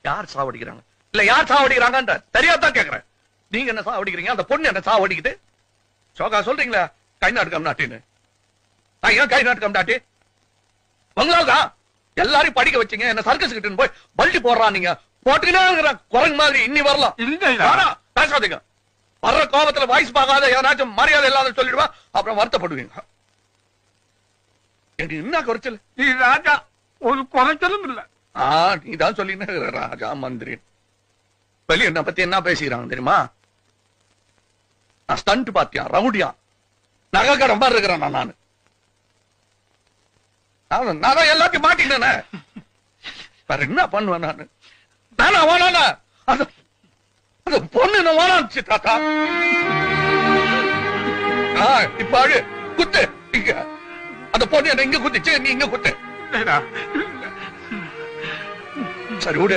யார் சாவடிக்கிறாங்க இல்ல யார் சாவடிக்கிறாங்கன்ற தெரியாதான் கேக்குறேன். நீங்க என்ன சாவடிக்கிறீங்க? அந்த பொண்ணு என்ன சாவடிக்குது? சோகா சொல்றீங்களா கை நாட்டுக்கம் நாட்டின்னு? ஏன் கை நாட்டுக்கம் நாட்டி? உங்களால்தான் எல்லாரையும் படிக்க வச்சீங்க. என்ன சர்க்கஸ் கிட்ட போய் பல்டி போடுறான். நீங்க போட்டுக்கிட்டே குரங்கு மாதிரி இன்னி வரலாம். பேசாதீங்க. வர்ற கோபத்துல வாய்ஸ் பார்க்காத ஏதாச்சும் மரியாதை இல்லாத சொல்லிடுவா, அப்புறம் வருத்தப்படுவீங்க. என்ன குறைச்சல்? நீ ராஜா ஒரு குறைச்சலும் இல்ல. நீதான் சொல்லின ராஜா மந்திரி. வெளிய என்ன பத்தி என்ன பேசிக்கிறாங்க தெரியுமா? நான் ஸ்டண்ட் பாத்தியா, ரவுடியா, நகை கடை மாதிரி இருக்கிறேன். நான் தான் எல்லாத்தையும் மாட்டினேன். வேற என்ன பண்ணுவேன் நானு? நானா வேணானா அந்த பொண்ணு என்ன வேணாச்சு தாத்தா. இப்ப அழு குத்து. இங்க அந்த பொண்ணு என்ன இங்க குத்துச்சு, நீ இங்க குத்து. சரி விடு.